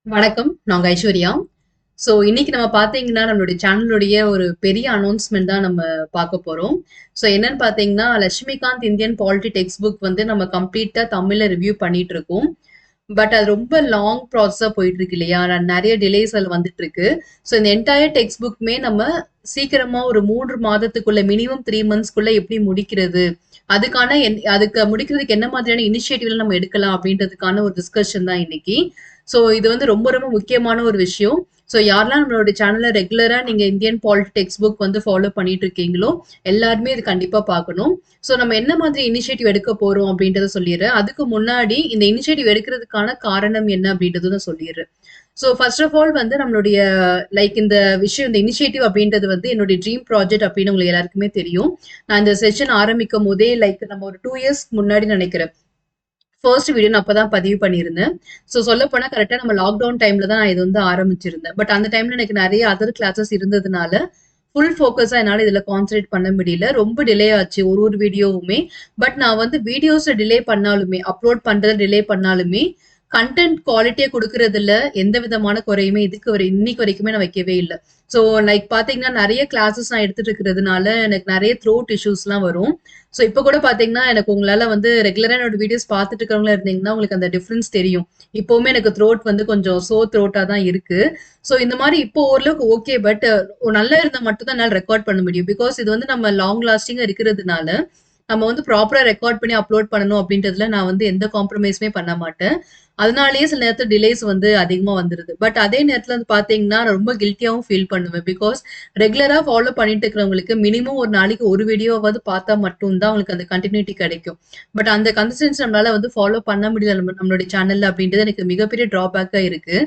வணக்கம். நாங்க ஐஸ்வர்யா. இன்னைக்கு நம்ம பார்த்தீங்கன்னா, நம்மளுடைய சேனலுடைய ஒரு பெரிய அனௌன்ஸ்மென்ட் தான் நம்ம பார்க்க போறோம். என்னன்னு பார்த்தீங்கன்னா, Lakshmikant Indian polity text book வந்து நம்ம கம்ப்ளீட்டா தமிழ்ல ரிவ்யூ பண்ணிட்டு இருக்கோம். பட் அது ரொம்ப லாங் ப்ராசஸா போயிட்டு இருக்கு இல்லையா? நெறைய டிலேஸ் அதுல வந்துட்டு இருக்கு. இந்த என்டையர் டெக்ஸ்ட் புக்குமே நம்ம சீக்கிரமா ஒரு 3 மாதத்துக்குள்ள மினிமம் 3 மந்த்ஸ்க்குள்ள எப்படி முடிக்கிறது? அதுக்கு முடிக்கிறதுக்கு என்ன மாதிரியான இனிஷியேட்டிவ்ல நம்ம எடுக்கலாம் அப்படின்றதுக்கான ஒரு டிஸ்கஷன் தான் இன்னைக்கு. இது வந்து ரொம்ப ரொம்ப முக்கியமான ஒரு விஷயம். யாரெல்லாம் நம்மளோட சேனல்ல ரெகுலரா நீங்க இந்தியன் பாலிட்டி டெக்ஸ்ட் புக் வந்து ஃபாலோ பண்ணிட்டு இருக்கீங்களோ, எல்லாருமே இது கண்டிப்பா பார்க்கணும். நம்ம என்ன மாதிரி இனிஷியேட்டிவ் எடுக்க போறோம் அப்படின்றத சொல்லிடுறேன். அதுக்கு முன்னாடி இந்த இனிஷியேட்டிவ் எடுக்கிறதுக்கான காரணம் என்ன அப்படின்றத நான் சொல்லிடுறேன். ஃபர்ஸ்ட் ஆஃப் ஆல் வந்து நம்மளுடைய இந்த விஷயம் இந்த இனிஷியேட்டிவ் அப்படின்றது வந்து என்னுடைய ட்ரீம் ப்ராஜெக்ட் அப்படின்னு உங்களுக்கு எல்லாருக்குமே தெரியும். நான் இந்த செஷன் ஆரம்பிக்கும் போதே நம்ம ஒரு 2 இயர்ஸ் முன்னாடி நினைக்கிறேன். ஃபர்ஸ்ட் வீடியோ நான் அப்பதான் பதிவு பண்ணியிருந்தேன். சொல்ல போனா கரெக்டா நம்ம லாக்டவுன் டைம்ல தான் நான் இது வந்து ஆரம்பிச்சிருந்தேன். பட் அந்த டைம்ல எனக்கு நிறைய அதர் கிளாஸஸ் இருந்ததுனால ஃபுல் ஃபோக்கஸா என்னால இதுல கான்சென்ட்ரேட் பண்ண முடியல. ரொம்ப டிலே ஆச்சு ஒரு வீடியோவுமே. பட் நான் வந்து வீடியோஸ் டிலே பண்ணாலுமே, அப்லோட் பண்றத டிலே பண்ணாலுமே, கண்டென்ட் குவாலிட்டியா குடுக்கறதுல எந்த விதமான குறையுமே இன்னைக்கு வரைக்குமே நான் வைக்கவே இல்ல. பாத்தீங்கன்னா நெறைய கிளாஸஸ் நான் எடுத்துட்டு இருக்கிறதுனால எனக்கு நெறைய த்ரோட் இஷ்யூஸ்லாம் வரும். இப்ப கூட பாத்தீங்கன்னா எனக்கு உங்களால வந்து ரெகுலரா என்னோட வீடியோஸ் பார்த்துட்டு இருக்கிறவங்களா இருந்தீங்கன்னா உங்களுக்கு அந்த டிஃபரன்ஸ் தெரியும். இப்பவுமே எனக்கு த்ரோட் வந்து கொஞ்சம் த்ரோட்டா தான் இருக்கு. இந்த மாரி இப்போ ஓரளவுக்கு ஓகே. பட் நல்லா இருந்தா மட்டும் தான் என்னால ரெக்கார்ட் பண்ண முடியும். பிகாஸ் இது வந்து நம்ம லாங் லாஸ்டிங்கா இருக்கிறதுனால, நம்ம வந்து ப்ராப்பரா ரெக்கார்ட் பண்ணி அப்லோட் பண்ணணும் அப்படின்றதுல நான் வந்து எந்த காம்ப்ரமைஸுமே பண்ண மாட்டேன். அதனாலேயே சில நேரத்துல டிலேஸ் வந்து அதிகமா வந்துருது. பட் அதே நேரத்துல வந்து பாத்தீங்கன்னா, நான் ரொம்ப கில்ட்டியாவும் ஃபீல் பண்ணுவேன். பிகாஸ் ரெகுலரா ஃபாலோ பண்ணிட்டு இருக்கிறவங்களுக்கு மினிமம் ஒரு நாளைக்கு ஒரு வீடியோவாவது பார்த்தா மட்டும் தான் அவங்களுக்கு அந்த கன்டினியூட்டி கிடைக்கும். பட் அந்த கன்சிஸ்டன்சி நம்மளால வந்து ஃபாலோ பண்ண முடியல நம்மளுடைய சேனல்ல அப்படின்றது எனக்கு மிகப்பெரிய டிராபேக்கா இருக்கு.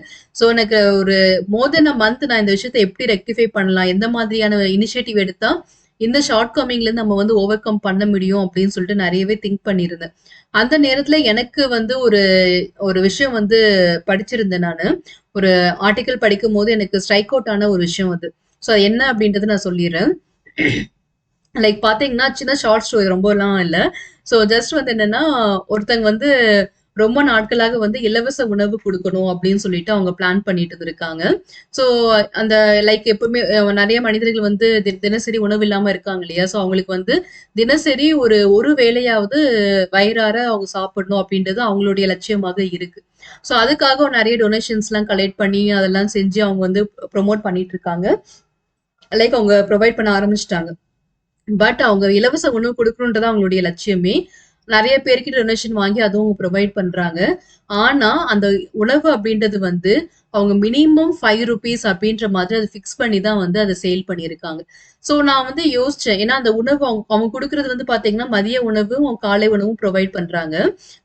எனக்கு ஒரு மோர் தென் அ மந்த் நான் இந்த விஷயத்த எப்படி ரெக்டிஃபை பண்ணலாம்? எந்த மாதிரியான இனிஷியேட்டிவ் எடுத்தா இந்த ஷார்ட் கமிங்ல இருந்து நம்ம வந்து ஓவர் கம் பண்ண முடியும் அப்படின்னு சொல்லிட்டு நிறையவே திங்க் பண்ணியிருந்தேன். அந்த நேரத்துல எனக்கு வந்து ஒரு ஒரு விஷயம் வந்து படிச்சிருந்தேன் நானு. ஒரு ஆர்டிக்கல் படிக்கும்போது எனக்கு ஸ்ட்ரைக் அவுட் ஆன ஒரு விஷயம் அது. அது என்ன அப்படின்றத நான் சொல்லிடுறேன். பாத்தீங்கன்னா சின்ன ஷார்ட் ஸ்டோரி ரொம்பலாம் இல்ல. ஜஸ்ட் வந்து என்னன்னா, ஒருத்தங்க வந்து ரொம்ப நாட்களாக வந்து இலவச உணவு குடுக்கணும் அப்படின்னு சொல்லிட்டு அவங்க பிளான் பண்ணிட்டு இருக்காங்க. ஸோ அந்த எப்பவுமே நெறைய மனிதர்கள் வந்து தினசரி உணவு இல்லாம இருக்காங்க இல்லையா? அவங்களுக்கு வந்து தினசரி ஒரு வேளையாவது வயிறார அவங்க சாப்பிடணும் அப்படின்றது அவங்களுடைய லட்சியமாக இருக்கு. அதுக்காக நெறைய டொனேஷன்ஸ்லாம் கலெக்ட் பண்ணி அதெல்லாம் செஞ்சு அவங்க வந்து ப்ரமோட் பண்ணிட்டு இருக்காங்க. அவங்க ப்ரொவைட் பண்ண ஆரம்பிச்சுட்டாங்க. பட் அவங்க இலவச உணவு குடுக்கணும்ன்றது அவங்களுடைய லட்சியமே. நெறைய பேர்கிட்ட டொனேஷன் வாங்கி அதுவும் அவங்க ப்ரொவைட் பண்றாங்க. ஆனா, அந்த உணவு அப்படின்றது வந்து அவங்க மினிமம் ₹5 அப்படின்ற மாதிரி அத ஃபிக்ஸ் பண்ணி தான் வந்து அத சேல் பண்ணியிருக்காங்க. நான் வந்து யோசிச்சேன். ஏன்னா அந்த உணவு அவங்க அவங்க குடுக்குறது வந்து பார்த்தீங்கன்னா, மதிய உணவும், காலை உணவும் ப்ரொவைட் பண்றாங்க.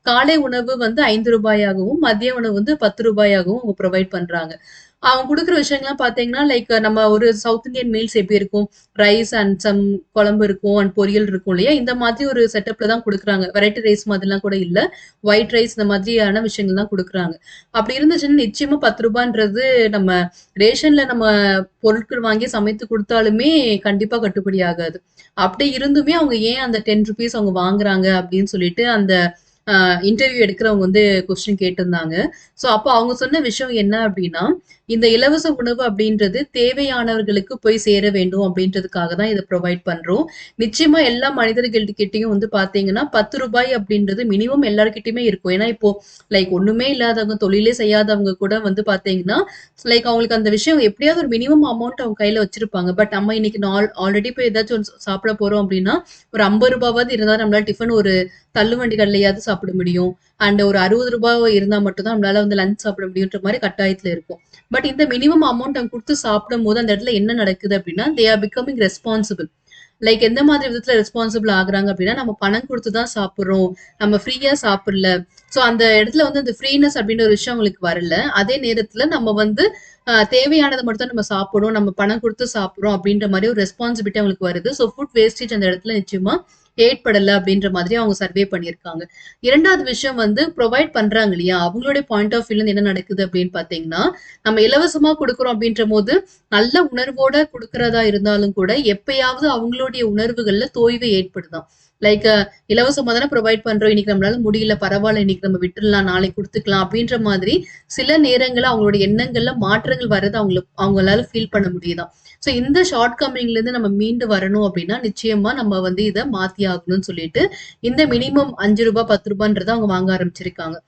காலை உணவு வந்து ₹5 மதிய உணவு வந்து ₹10 அவங்க ப்ரொவைட் பண்றாங்க. அவங்க குடுக்குற விஷயங்கள்லாம் பார்த்தீங்கன்னா, நம்ம ஒரு சவுத் இந்தியன் மீல்ஸ் எப்படி இருக்கும்? ரைஸ் அண்ட் சம் குழம்பு இருக்கும் அண்ட் பொரியல் இருக்கும் இல்லையா? இந்த மாதிரி ஒரு செட்டப்ல தான் குடுக்குறாங்க. வெரைட்டி ரைஸ் மாதிரிலாம் கூட இல்ல. ஒயிட் ரைஸ் இந்த மாதிரியான விஷயங்கள் தான் குடுக்குறாங்க. அப்படி இருந்துச்சுன்னா நிச்சயமா ₹10ன்றது நம்ம ரேஷன்ல நம்ம பொருட்கள் வாங்கி சமைத்து குடுத்தாலுமே கண்டிப்பா கட்டுப்படி ஆகாது. அப்படி இருந்துமே அவங்க ஏன் அந்த ₹10 அவங்க வாங்குறாங்க அப்படின்னு சொல்லிட்டு அந்த இன்டர்வியூ எடுக்கிறவங்க வந்து கொஸ்டின் கேட்டிருந்தாங்க. அப்போ அவங்க சொன்ன விஷயம் என்ன அப்படின்னா, இந்த இலவச உணவு அப்படின்றது தேவையானவர்களுக்கு போய் சேர வேண்டும் அப்படின்றதுக்காக தான் இத ப்ரொவைட் பண்றோம். நிச்சயமா எல்லா மனிதர்கள்கிட்டயும் வந்து பார்த்தீங்கன்னா, ₹10 அப்படின்றது மினிமம் எல்லார்கிட்டயுமே இருக்கும். ஏன்னா இப்போ ஒண்ணுமே இல்லாதவங்க, தொழிலே செய்யாதவங்க கூட வந்து பார்த்தீங்கன்னா, அவங்களுக்கு அந்த விஷயம் எப்படியாவது ஒரு மினிமம் அமௌண்ட் அவங்க கையில வச்சிருப்பாங்க. பட் நம்ம இன்னைக்கு ஆல்ரெடி போய் ஏதாச்சும் ஒண்ணு சாப்பிட போறோம் அப்படின்னா, ஒரு ₹50வாவது இருந்தா நம்மளால டிஃபன் ஒரு தள்ளுவண்டி கடையிலயாவது சாப்பிட முடியும். அண்ட் ஒரு ₹60 இருந்தா மட்டும் தான் நம்மளால வந்து லஞ்ச் சாப்பிட முடியுன்ற மாரி கட்டாயத்துல இருக்கும். பட் இந்த மினிமம் அமௌண்ட் அவங்க குடுத்து சாப்பிடும்போது அந்த இடத்துல என்ன நடக்குது அப்படின்னா, தே ஆர் பிகமிங் ரெஸ்பான்சிபிள். எந்த மாதிரி விதத்துல ரெஸ்பான்சிபிள் ஆகுறாங்க அப்படின்னா, நம்ம பணம் குடுத்து தான் சாப்பிடுறோம். நம்ம ஃப்ரீயா சாப்பிடல. அந்த இடத்துல வந்து அந்த ஃப்ரீனஸ் அப்படின்ற ஒரு விஷயம் அவங்களுக்கு வரல. அதே நேரத்துல நம்ம வந்து தேவையானத மட்டும் தான் நம்ம சாப்பிடுறோம். நம்ம பணம் குடுத்து சாப்பிடுறோம் அப்படின்ற மாரி ஒரு ரெஸ்பான்சிபிலிட்டி அவங்களுக்கு வருது. ஃபுட் வேஸ்டேஜ் அந்த இடத்துல நிச்சயமா ஏற்படல அப்படின்ற மாதிரி அவங்க சர்வே பண்ணியிருக்காங்க. 2வது விஷயம் வந்து புரொவைட் பண்றாங்க இல்லையா? அவங்களுடைய பாயிண்ட் ஆஃப் வியூல இருந்து என்ன நடக்குது அப்படின்னு பார்த்தீங்கன்னா, நம்ம இலவசமா குடுக்குறோம் அப்படின்றபோது, நல்ல உணர்வோட குடுக்கிறதா இருந்தாலும் கூட, எப்பயாவது அவங்களுடைய உணர்வுகள்ல தோய்வு ஏற்படுதாம். லைக் இலவசமா தானே ப்ரொவைட் பண்றோம், இன்னைக்கு நம்மளால முடியல, பரவாயில்ல, இன்னைக்கு நம்ம விட்டுறலாம், நாளைக்கு கொடுத்துக்கலாம் அப்படின்ற மாதிரி சில நேரங்கள்ல அவங்களோட எண்ணங்கள்ல மாற்றங்கள் வர்றது அவங்களால ஃபீல் பண்ண முடியுதாம். ஸோ இந்த ஷார்ட் கம்மிங்ல இருந்து நம்ம மீண்டு வரணும் அப்படின்னா நிச்சயமா நம்ம வந்து இதை மாத்தி ஆகணும்னு சொல்லிட்டு இந்த மினிமம் ₹5 ₹10 அவங்க வாங்க ஆரம்பிச்சிருக்காங்க.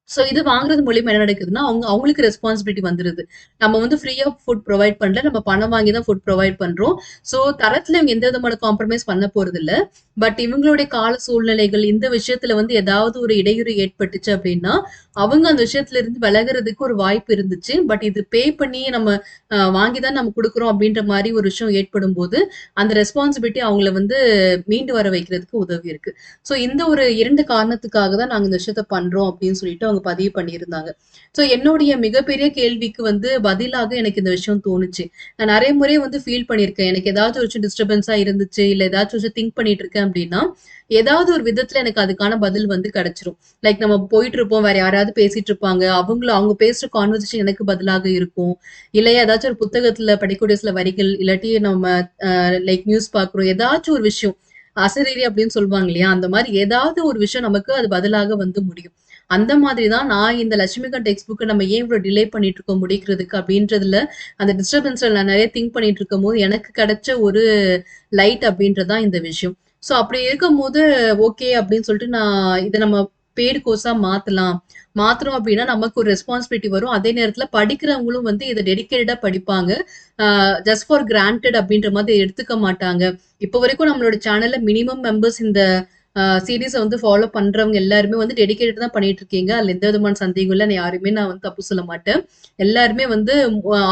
சோ இது வாங்குறது மூலியமா என்ன நடக்குதுன்னா, அவங்களுக்கு ரெஸ்பான்சிபிலிட்டி வந்துருது. நம்ம வந்து ஃப்ரீ ஆஃப் ஃபுட் ப்ரொவைட் பண்ணல. நம்ம பணம் வாங்கி தான் ஃபுட் ப்ரொவைட் பண்றோம். சோ தரத்துல இவங்க எந்த விதமான காம்ப்ரமைஸ் பண்ண போறதில்ல. பட் இவங்களுடைய கால சூழ்நிலைகள் இந்த விஷயத்துல வந்து ஏதாவது ஒரு இடையூறு ஏற்பட்டுச்சு அப்படின்னா, அவங்க அந்த விஷயத்துல இருந்து விலகுறதுக்கு ஒரு வாய்ப்பு இருந்துச்சு. பட் இது பே பண்ணி நம்ம வாங்கி தான் நம்ம குடுக்குறோம் அப்படின்ற மாரி ஒரு விஷயம் ஏற்படும்போது, அந்த ரெஸ்பான்சிபிலிட்டி அவங்கள வந்து மீண்டு வர வைக்கிறதுக்கு உதவி இருக்கு. சோ இந்த ஒரு 2 காரணத்துக்காக தான் நாங்க இந்த விஷயத்த பண்றோம் அப்படின்னு சொல்லிட்டு அவங்க பதிவு பண்ணியிருந்தாங்க. சோ என்னுடைய மிகப்பெரிய கேள்விக்கு வந்து பதிலாக எனக்கு இந்த விஷயம் தோணுச்சு. நான் நெறைய முறை வந்து ஃபீல் பண்ணியிருக்கேன். எனக்கு ஏதாச்சும் ஒரு விஷயம் டிஸ்டர்பன்ஸா இருந்துச்சு, இல்ல ஏதாச்சும் ஒரு விஷயம் திங்க் பண்ணிட்டு இருக்கேன் அப்படின்னா, ஏதாவது ஒரு விதத்துல எனக்கு அதுக்கான பதில் வந்து கிடைச்சிரும். லைக் நம்ம போயிட்டு இருப்போம், வேற யாராவது பேசிட்டு இருப்பாங்க. அவங்க பேசுற கான்வர்சேஷன் எனக்கு பதிலாக இருக்கும். இல்லையா ஏதாச்சும் ஒரு புத்தகத்துல படிக்கக்கூடிய சில வரிகள், இல்லாட்டி நம்ம லைக் நியூஸ் பார்க்குறோம். ஏதாச்சும் ஒரு விஷயம் அசரீரி அப்படின்னு சொல்லுவாங்க இல்லையா? அந்த மாரி ஏதாவது ஒரு விஷயம் நமக்கு அது பதிலாக வந்து முடியும். அந்த மாதிரி தான் நான் இந்த லட்சுமிகாந்த் டெக்ஸ்ட் புக்க நம்ம ஏன் இவ்வளோ டிலே பண்ணிட்டு இருக்கோம் முடிக்கிறதுக்கு அப்படின்றதுல அந்த டிஸ்டர்பன்ஸ்ல நான் நெறைய திங்க் பண்ணிட்டு இருக்கும்போது எனக்கு கிடைச்ச ஒரு லைட் அப்படின்றது தான் இந்த விஷயம். ஸோ அப்படி இருக்கும்போது ஓகே அப்படின்னு சொல்லிட்டு நான் இத நம்ம பெய்டு கோர்ஸா மாத்தலாம். மாத்துறோம் அப்படின்னா நமக்கு ஒரு ரெஸ்பான்சிபிலிட்டி வரும். அதே நேரத்துல படிக்கிறவங்களும் வந்து இத டெடிகேட்டடா படிப்பாங்க. ஜஸ்ட் ஃபார் கிராண்டட் அப்படின்ற மாதிரி எடுத்துக்க மாட்டாங்க. இப்போ வரைக்கும் நம்மளோட சேனல்ல மினிமம் மெம்பர்ஸ் இந்த சீரிஸ வந்து ஃபாலோ பண்றவங்க எல்லாருமே வந்து டெடிகேட்டட் தான் பண்ணிட்டு இருக்கீங்க. அதுல எந்த விதமான சந்தேகம் இல்ல. யாரையுமே நான் வந்து தப்பு சொல்ல மாட்டேன். எல்லாருமே வந்து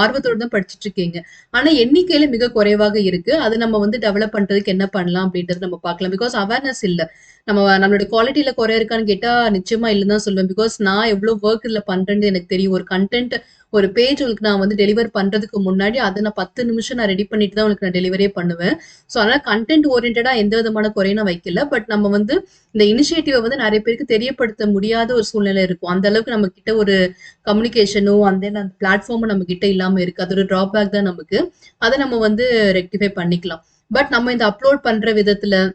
ஆர்வத்தோட தான் படிச்சுட்டு இருக்கீங்க. ஆனா எண்ணிக்கையில மிக குறைவாக இருக்கு. அது நம்ம வந்து டெவலப் பண்றதுக்கு என்ன பண்ணலாம் அப்படின்றது நம்ம பார்க்கலாம். பிகாஸ் அவேர்னஸ் இல்ல. நம்மளோட குவாலிட்டில குறை இருக்கான்னு கேட்டா நிச்சயமா இல்லன்னு தான் சொல்லுவேன். பிகாஸ் நான் எவ்வளோ ஒர்க் இதுல பண்றேன்னு எனக்கு தெரியும். ஒரு கன்டென்ட் ஒரு பேஜ் உங்களுக்கு நான் வந்து டெலிவர் பண்றதுக்கு முன்னாடி அதை நான் 10 நிமிஷம் நான் ரெடி பண்ணிட்டு தான் உங்களுக்கு நான் டெலிவரியே பண்ணுவேன். ஸோ அதனால கண்டென்ட் ஓரியன்டா எந்த விதமான குறையும் நான் வைக்கல. பட் நம்ம வந்து இந்த இனிஷியேட்டிவை வந்து நிறைய பேருக்கு தெரியப்படுத்த முடியாத ஒரு சூழ்நிலை இருக்கும். அந்த அளவுக்கு நம்ம கிட்ட ஒரு கம்யூனிகேஷனோ அந்த பிளாட்ஃபார்மும் நம்ம கிட்ட இல்லாம இருக்கு. அது ஒரு டிராபேக் தான் நமக்கு. அதை நம்ம வந்து ரெக்டிஃபை பண்ணிக்கலாம். பட் நம்ம இந்த அப்லோட் பண்ற விதத்துல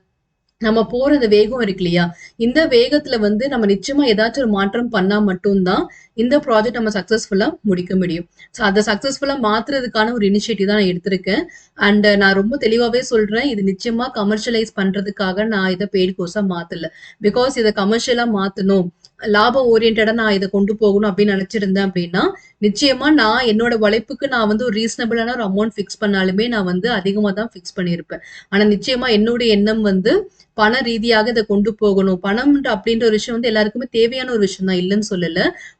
நம்ம போற இந்த வேகம் இருக்கு இல்லையா? இந்த வேகத்துல வந்து நம்ம நிச்சயமா ஏதாச்சும் ஒரு மாற்றம் பண்ணா மட்டும்தான் இந்த ப்ராஜெக்ட் நம்ம சக்சஸ்ஃபுல்லா முடிக்க முடியும். ஸோ அதை சக்சஸ்ஃபுல்லா மாத்துறதுக்கான ஒரு இனிஷியேட்டிவ் தான் நான் எடுத்திருக்கேன். அண்ட் நான் ரொம்ப தெளிவாவே சொல்றேன். இது நிச்சயமா கமர்ஷியலைஸ் பண்றதுக்காக நான் இதை பெய்டு கோர்ஸா மாத்தல. பிகாஸ் இதை கமர்ஷியலா மாத்தணும், லாபம் ஓரியன்டா நான் இதை கொண்டு போகணும் அப்படின்னு நினைச்சிருந்தேன் அப்படின்னா நிச்சயமா நான் என்னோட உழைப்புக்கு நான் வந்து ஒரு ரீசனபிளான ஒரு அமௌண்ட் ஃபிக்ஸ் பண்ணாலுமே நான் வந்து அதிகமா தான் ஃபிக்ஸ் பண்ணியிருப்பேன். ஆனா நிச்சயமா என்னுடைய எண்ணம் வந்து பண ரீதியாக இதை கொண்டு போகணும். பணம் அப்படின்ற ஒரு விஷயம் வந்து எல்லாருக்குமே தேவையான ஒரு விஷயம் தான், இல்லைன்னு சொல்லல.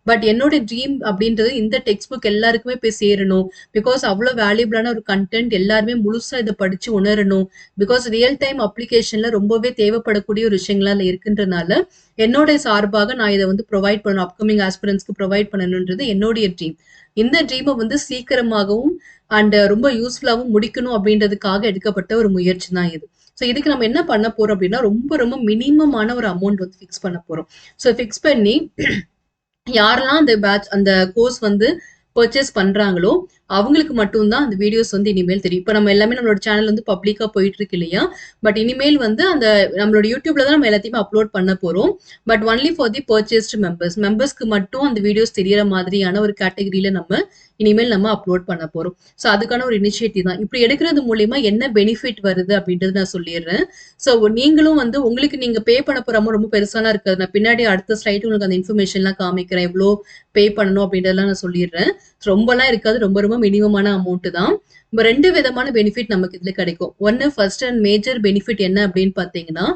பட் என்னோட ட்ரீம் அப்படின்றது இந்த டெக்ஸ்ட் புக் எல்லாருக்குமே போய் சேரணும். பிகாஸ் அவ்வளவு வேல்யூபிளான ஒரு கண்டென்ட் எல்லாருமே முழுசா இதை படிச்சு உணரணும். பிகாஸ் ரியல் டைம் அப்ளிகேஷன்ல ரொம்பவே தேவைப்படக்கூடிய ஒரு விஷயங்களா இருக்கின்றனால என்னோட சார்பாக நான் இதை வந்து ப்ரொவைட் பண்ணணும், அப்கமிங் ஆஸ்பிரன்ஸ்க்கு ப்ரொவைட் பண்ணணும்ன்றது என்னுடைய ட்ரீம். இந்த ட்ரீமை வந்து சீக்கிரமாகவும் அண்ட் ரொம்ப யூஸ்ஃபுல்லாகவும் முடிக்கணும் அப்படின்றதுக்காக எடுக்கப்பட்ட ஒரு முயற்சி தான் இது. ஸோ இதுக்கு நம்ம என்ன பண்ண போறோம் அப்படின்னா ரொம்ப ரொம்ப மினிமமான ஒரு அமௌண்ட் வந்து ஃபிக்ஸ் பண்ண போறோம். ஸோ ஃபிக்ஸ் பண்ணி யாரெல்லாம் அந்த கோர்ஸ் வந்து பர்ச்சேஸ் பண்றாங்களோ அவங்களுக்கு மட்டும்தான் அந்த வீடியோஸ் வந்து இனிமேல் தெரியும். இப்போ நம்ம எல்லாமே நம்மளோட சேனல் வந்து பப்ளிக்கா போயிட்டு இருக்கு இல்லையா? பட் இனிமேல் வந்து அந்த நம்மளோட யூடியூப்ல தான் நம்ம எல்லாத்தையுமே அப்லோட் பண்ண போறோம். But only for the purchased மெம்பர்ஸ்க்கு மட்டும் அந்த வீடியோஸ் தெரியற மாதிரியான ஒரு கேட்டகரியில இனிமேல் நம்ம அப்லோட் பண்ண போறோம். ஸோ அதுக்கான ஒரு இனிஷியேட்டிவ் தான். இப்படி எடுக்கிறது மூலியமா என்ன பெனிஃபிட் வருது அப்படின்றது நான் சொல்லிடுறேன். ஸோ நீங்களும் வந்து உங்களுக்கு நீங்க பே பண்ண போற அமௌண்ட் ரொம்ப பெருசாலாம் இருக்காது. நான் பின்னாடி அடுத்த ஸ்லைட் உங்களுக்கு அந்த இன்ஃபர்மேஷன்லாம் காமிக்கிறேன். எவ்வளோ பே பண்ணணும் அப்படின்றதெல்லாம் நான் சொல்லிடுறேன். ரொம்பலாம் இருக்காது. ரொம்ப ரொம்ப மினிமமான அமௌண்ட் தான். இப்போ 2 விதமான பெனிஃபிட் நமக்கு இதுல கிடைக்கும். ஒன்னு ஃபர்ஸ்ட் அண்ட் மேஜர் பெனிஃபிட் என்ன அப்படின்னு பாத்தீங்கன்னா,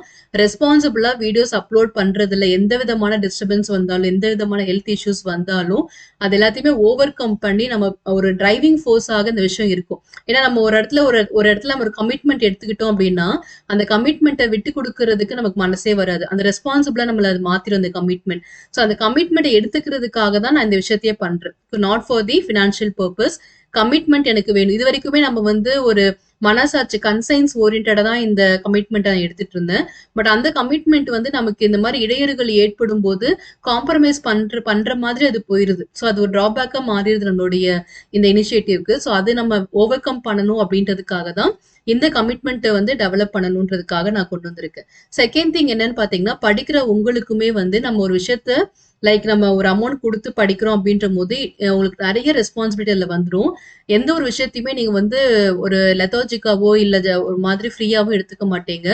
ரெஸ்பான்சிபிளா வீடியோஸ் அப்லோட் பண்றதுல எந்த விதமான டிஸ்டர்பன்ஸ் வந்தாலும், எந்த விதமான ஹெல்த் இஷ்யூஸ் வந்தாலும் அது எல்லாத்தையுமே ஓவர் கம் பண்ணி நம்ம ஒரு டிரைவிங் ஃபோர்ஸாக இந்த விஷயம் இருக்கும். ஏன்னா நம்ம ஒரு இடத்துல நம்ம ஒரு கமிட்மெண்ட் எடுத்துக்கிட்டோம் அப்படின்னா அந்த கமிட்மெண்ட்டை விட்டு கொடுக்கறதுக்கு நமக்கு மனசே வராது. அந்த ரெஸ்பான்சிபிளா நம்மள அது மாத்திரும் அந்த கமிட்மெண்ட். ஸோ அந்த கமிட்மெண்ட்டை எடுத்துக்கிறதுக்காக தான் நான் இந்த விஷயத்தையே பண்றேன். Not for the financial purpose. Commitment எனக்கு வேணும். இது வரைக்குமே நம்ம வந்து ஒரு மனசாட்சி கன்சைன்ஸ் ஓரியன்டா தான் இந்த கமிட்மெண்ட் நான் எடுத்துட்டு இருந்தேன். பட் அந்த கமிட்மெண்ட் வந்து நமக்கு இந்த மாதிரி இடையூறுகள் ஏற்படும் போது காம்ப்ரமைஸ் பண்ற மாதிரி அது போயிருது. ஸோ அது ஒரு டிராபேக்கா மாறிடுது நம்மளுடைய இந்த இனிஷியேட்டிவ்க்கு. ஸோ அது நம்ம ஓவர் கம் பண்ணணும் அப்படின்றதுக்காக தான் இந்த கமிட்மெண்ட்டை வந்து டெவலப் பண்ணணுன்றதுக்காக நான் கொண்டு வந்திருக்கேன். செகண்ட் திங் என்னன்னு பார்த்தீங்கன்னா, படிக்கிற உங்களுக்குமே வந்து நம்ம ஒரு விஷயத்த லைக் நம்ம ஒரு அமௌண்ட் குடுத்து படிக்கிறோம் அப்படின்ற போது, உங்களுக்கு நெறைய ரெஸ்பான்சிபிலிட்டி அதுல வந்துரும். எந்த ஒரு விஷயத்தையுமே நீங்க வந்து ஒரு லெதார்ஜிக்காவோ இல்ல ஒரு மாதிரி ஃப்ரீயாவோ எடுத்துக்க மாட்டீங்க.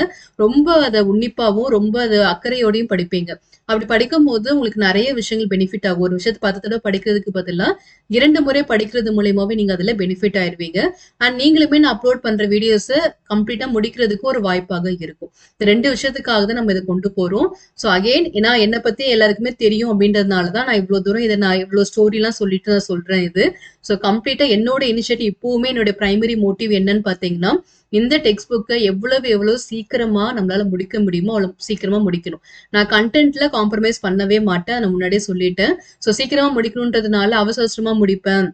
ரொம்ப அத உன்னிப்பாவும், ரொம்ப அத அக்கறையோடையும் படிப்பீங்க. அப்படி படிக்கும்போது உங்களுக்கு நெறைய விஷயங்கள் பெனிஃபிட் ஆகும். ஒரு விஷயத்த 10 தடவ படிக்கிறதுக்கு பதிலா 2 முறை படிக்கிறது மூலியமாவே நீங்க அதுல பெனிஃபிட் ஆயிருவீங்க. அண்ட் நீங்களுமே நான் அப்லோட் பண்ற வீடியோஸ கம்ப்ளீட்டா முடிக்கிறதுக்கு ஒரு வாய்ப்பாக இருக்கும். இந்த 2 விஷயத்துக்காக தான் நம்ம இத கொண்டு போறோம். ஸோ அகைன் ஏன்னா என்ன பத்தி எல்லாருக்குமே தெரியும் அப்படின்றதுனால தான் நான் இவ்ளோ தூரம் இத நான் இவ்ளோ ஸ்டோரிலாம் சொல்லிட்டு நான் சொல்றேன் இது. ஸோ கம்ப்ளீட்டா என்னோட இனிஷியேட்டிவ் இப்பவுமே என்னோட பிரைமரி மோட்டிவ் என்னன்னு பார்த்தீங்கன்னா, இந்த டெக்ஸ்ட் புக்க எவ்வளவு சீக்கிரமா நம்மளால முடிக்க முடியுமோ, அவ்வளவு சீக்கிரமா முடிக்கணும். நான் கன்டென்ட்ல காம்ப்ரமைஸ் பண்ணவே மாட்டேன். நான் முன்னாடியே சொல்லிட்டேன். ஸோ சீக்கிரமா முடிக்கணுன்றதுனால அவசர அவசரமா முடிப்பேன்.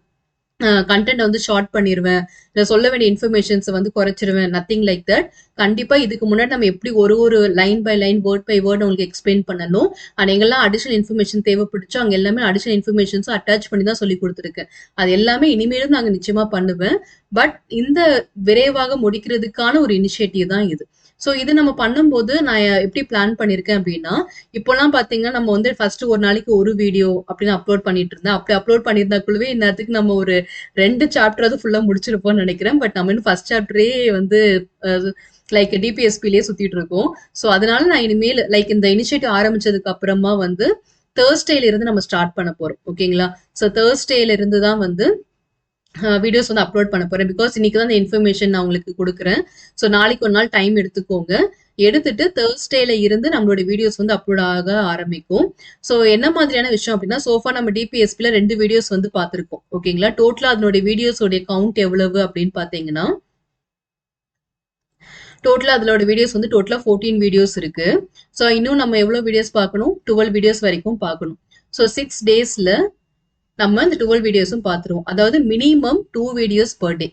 கன்டென்ட் வந்து ஷார்ட் பண்ணிருவேன். இல்ல சொல்ல வேண்டிய இன்ஃபர்மேஷன்ஸ வந்து குறைச்சிருவேன். Nothing like that. கண்டிப்பா இதுக்கு முன்னாடி நம்ம எப்படி ஒரு line by line, word by word உங்களுக்கு எக்ஸ்பிளைன் பண்ணணும். அண்ட் எங்கெல்லாம் அடிஷனல் இன்ஃபர்மேஷன் தேவைப்பட்டுச்சோ, அங்க எல்லாமே அடிஷனல் இன்ஃபர்மேஷன்ஸும் அட்டாச் பண்ணி தான் சொல்லிக் குடுத்துருக்கேன். அது எல்லாமே இனிமேலும் நாங்க நிச்சயமா பண்ணுவேன். பட் இந்த விரைவாக முடிக்கிறதுக்கான ஒரு இனிஷியேட்டிவ் தான் இது. ஸோ இது நம்ம பண்ணும்போது நான் எப்படி பிளான் பண்ணியிருக்கேன் அப்படின்னா, இப்போலாம் பார்த்தீங்கன்னா, நம்ம வந்து ஃபர்ஸ்ட் ஒரு நாளைக்கு ஒரு வீடியோ அப்படின்னு அப்லோட் பண்ணிட்டு இருந்தேன். அப்படி அப்லோட் பண்ணியிருந்தாக்குள்ளவே இந்நேரத்துக்கு நம்ம ஒரு 2 சாப்டராவது ஃபுல்லா முடிச்சிருப்போம்னு நெனைக்கிறேன். பட் நம்ம இன்னும் ஃபர்ஸ்ட் சாப்டரே வந்து அ லைக் டிபிஎஸ்பிலயே சுத்திட்டு இருக்கோம். ஸோ அதனால நான் இனிமேல் லைக் இந்த இனிஷியேட்டிவ் ஆரம்பிச்சதுக்கு அப்புறமா வந்து தர்ஸ்டேல இருந்து நம்ம ஸ்டார்ட் பண்ண போறோம். ஓகேங்களா? ஸோ தர்ஸ்டேல இருந்து தான் வந்து வீடியோஸ் வந்து அப்லோட் பண்ண போறேன். பிகாஸ் இன்னைக்கு தான் இந்த இன்ஃபர்மேஷன் நான் உங்களுக்கு குடுக்குறேன். ஸோ நாளைக்கு ஒரு நாள் டைம் எடுத்துக்கோங்க. எடுத்துட்டு தர்ஸ்டேல இருந்து நம்மளோட வீடியோஸ் வந்து அப்லோட் ஆக ஆரம்பிக்கும். ஸோ என்ன மாதிரியான விஷயம் அப்படின்னா, சோஃபா நம்ம டிபிஎஸ்பில 2 வீடியோஸ் வந்து பார்த்திருக்கோம். ஓகேங்களா? டோட்டலா அதனுடைய வீடியோஸோட கவுண்ட் எவ்வளவு அப்படின்னு பார்த்தீங்கன்னா, டோட்டலா அதோட வீடியோஸ் வந்து டோட்டலா 14 வீடியோஸ் இருக்கு. ஸோ இன்னும் நம்ம எவ்வளவு வீடியோஸ் பார்க்கணும்? 12 வீடியோஸ் வரைக்கும் பார்க்கணும். ஸோ 6 டேஸ்ல நம்ம இந்த 12 வீடியோஸும் பார்த்துருவோம். அதாவது மினிமம் 2 வீடியோஸ் பெர் டே.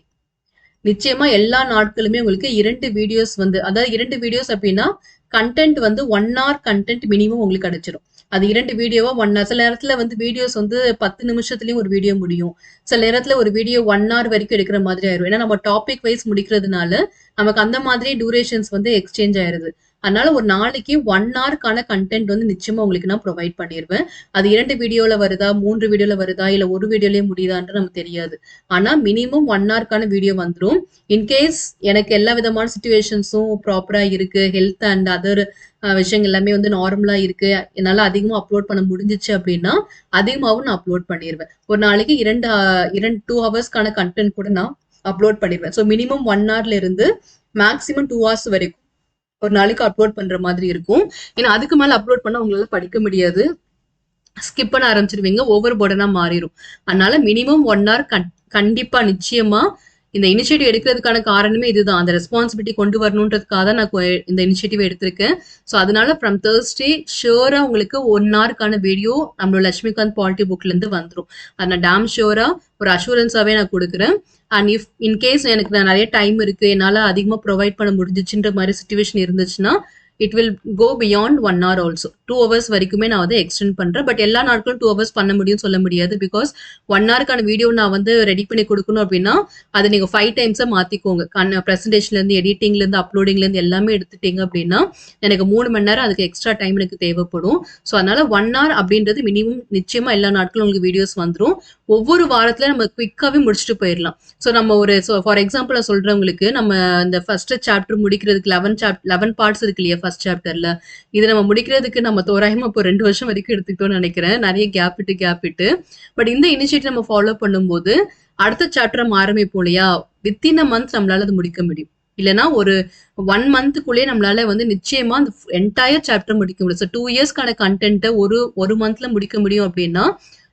நிச்சயமா எல்லா நாட்களுமே உங்களுக்கு 2 வீடியோஸ் வந்து அதாவது 2 வீடியோஸ் அப்படின்னா கண்டென்ட் வந்து 1 ஹவர் கண்டென்ட் மினிமம் உங்களுக்கு கிடைச்சிடும். அது 2 வீடியோவா 1 ஹவர். சில நேரத்துல வந்து வீடியோஸ் வந்து 10 நிமிஷத்துலயும் ஒரு வீடியோ முடியும். சில நேரத்துல ஒரு வீடியோ 1 ஹவர் வரைக்கும் எடுக்கிற மாதிரி ஆயிரும். ஏன்னா நம்ம டாபிக் வைஸ் முடிக்கிறதுனால நமக்கு அந்த மாதிரி டியூரேஷன்ஸ் வந்து எக்ஸ்சேஞ்ச் ஆயிருது. அதனால ஒரு நாளைக்கு 1 ஹவருக்கான கண்டென்ட் வந்து நிச்சயமா உங்களுக்கு நான் ப்ரொவைட் பண்ணிருவேன். அது 2 வீடியோல வருதா, 3 வீடியோல வருதா, இல்ல ஒரு வீடியோலயே முடியுதான்றது நமக்கு தெரியாது. ஆனா மினிமம் 1 ஹவருக்கான வீடியோ வந்துரும். இன்கேஸ் எனக்கு எல்லா விதமான சிச்சுவேஷன்ஸும் ப்ராப்பரா இருக்கு, ஹெல்த் அண்ட் அதர் விஷயங்கள் எல்லாமே வந்து நார்மலா இருக்கு, என்னால அதிகமா அப்லோட் பண்ண முடிஞ்சிச்சு அப்படின்னா அதிகமாவும் நான் அப்லோட் பண்ணிருவேன். ஒரு நாளைக்கு 2 ஹவர்ஸ்க்கான கண்டென்ட் கூட நான் அப்லோட் பண்ணிருவேன். ஸோ மினிமம் 1 ஹவர்ல இருந்து மேக்ஸிமம் 2 ஹவர்ஸ் வரைக்கும் ஒரு நாளைக்கு அப்லோட் பண்ற மாதிரி இருக்கும். ஏன்னா அதுக்கு மேல அப்லோட் பண்ணா உங்களால படிக்க முடியாது. ஸ்கிப் பண்ண ஆரம்பிச்சிருவீங்க. ஓவர் பர்டனா மாறிடும். அதனால மினிமம் 1 ஹவர் கண்டிப்பா நிச்சயமா இந்த இனிஷியேட்டிவ் எடுக்கிறதுக்கான காரணமே இதுதான். அந்த ரெஸ்பான்சிபிலிட்டி கொண்டு வரணுன்றதுக்காக தான் நான் இந்த இனிஷியேட்டிவ் எடுத்திருக்கேன். ஸோ அதனால ஃப்ரம் தேர்ஸ்டே ஷியோரா உங்களுக்கு 1 ஹவருக்கான வீடியோ நம்மளோட லட்சுமிகாந்த் பாலிட்டி புக்ல இருந்து வந்துடும். அதை நான் டேம் ஷியோரா ஒரு அஷூரன்ஸாவே நான் கொடுக்குறேன். அண்ட் இஃப் இன்கேஸ் எனக்கு நான் நிறைய டைம் இருக்கு, என்னால அதிகமா ப்ரொவைட் பண்ண முடிஞ்சிச்சுன்ற மாதிரி சுச்சுவேஷன் இருந்துச்சுன்னா it will go beyond 1 hour also. 2 hours வரைக்குமே நான் வந்து எக்ஸ்டெண்ட் பண்றேன். பட் எல்லா நாட்களும் 2 ஹவர்ஸ் பண்ண முடியும்னு சொல்ல முடியாது. பிகாஸ் 1 ஹவருக்கான வீடியோ நான் வந்து ரெடி பண்ணி கொடுக்கணும் அப்படின்னா அதை நீங்க 5 டைம்ஸா மாத்திக்கோங்க. பிரசன்டேஷன்ல இருந்து, எடிட்டிங்ல இருந்து, அப்லோடிங்ல இருந்து எல்லாமே எடுத்துட்டீங்க அப்படின்னா எனக்கு 3 மணி நேரம் அதுக்கு எக்ஸ்ட்ரா டைம் எனக்கு தேவைப்படும். ஸோ அதனால 1 ஹவர் அப்படின்றது மினிமம் நிச்சயமா எல்லா நாட்களும் உங்களுக்கு வீடியோஸ் வந்துடும். ஒவ்வொரு வாரத்துல நம்ம குவிக்காவே முடிச்சுட்டு போயிடலாம். ஸோ நம்ம ஒரு ஃபார் எக்ஸாம்பிள் நான் சொல்றவங்களுக்கு நம்ம இந்த ஃபர்ஸ்ட் சாப்டர் முடிக்கிறதுக்கு 11 பார்ட்ஸ் இருக்கு இல்லையா ஃபர்ஸ்ட் சாப்டர்ல, இது நம்ம முடிக்கிறதுக்கு நம்ம தோராயமா இப்போ 2 வருஷம் வரைக்கும் எடுத்துக்கிட்டோம்னு நினைக்கிறேன். நிறைய கேப் விட்டு. பட் இந்த இனிஷியேட்டிவ் நம்ம ஃபாலோ பண்ணும்போது அடுத்த சாப்டர் நம்ம ஆரம்பிப்போம் இல்லையா, வித்தின் அ மந்த் நம்மளால அது முடிக்க முடியும். இல்லைன்னா ஒரு 1 மந்த்துக்குள்ளேயே நம்மளால வந்து நிச்சயமா அந்த என்டையர் சாப்டர் முடிக்க முடியும். ஸோ 2 இயர்ஸ்க்கான கண்டென்ட்டை ஒரு மந்த்ல முடிக்க முடியும் அப்படின்னா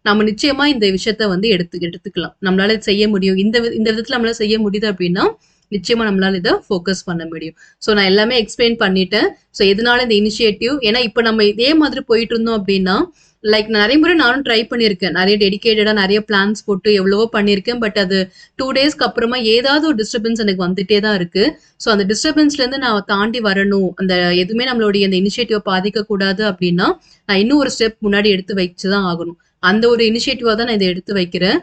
நம்ம நிச்சயமா இந்த விஷயத்த வந்து எடுத்துக்கலாம். நம்மளால செய்ய முடியும். இந்த விதத்துல நம்மளால செய்ய முடியுது அப்படின்னா நிச்சயமா நம்மளால இதை ஃபோக்கஸ் பண்ண முடியும். ஸோ நான் எல்லாமே எக்ஸ்பிளைன் பண்ணிட்டேன். ஸோ எதனால இந்த இனிஷியேட்டிவ், ஏன்னா இப்போ நம்ம இதே மாதிரி போயிட்டு இருந்தோம் அப்படின்னா லைக் நிறைய முறை நானும் ட்ரை பண்ணியிருக்கேன். நிறைய டெடிகேட்டடா நிறைய பிளான்ஸ் போட்டு எவ்வளவோ பண்ணியிருக்கேன். பட் அது 2 டேஸ்க்கு அப்புறமா ஏதாவது ஒரு டிஸ்டர்பன்ஸ் எனக்கு வந்துட்டே தான் இருக்கு. ஸோ அந்த டிஸ்டர்பன்ஸ்ல இருந்து நான் தாண்டி வரணும், அந்த எதுவுமே நம்மளுடைய அந்த இனிஷியேட்டிவ் பாதிக்க கூடாது அப்படின்னா நான் இன்னும் ஒரு ஸ்டெப் முன்னாடி எடுத்து வச்சுதான் ஆகணும். அந்த ஒரு இனிஷியேட்டிவா தான் நான் இதை எடுத்து வைக்கிறேன்.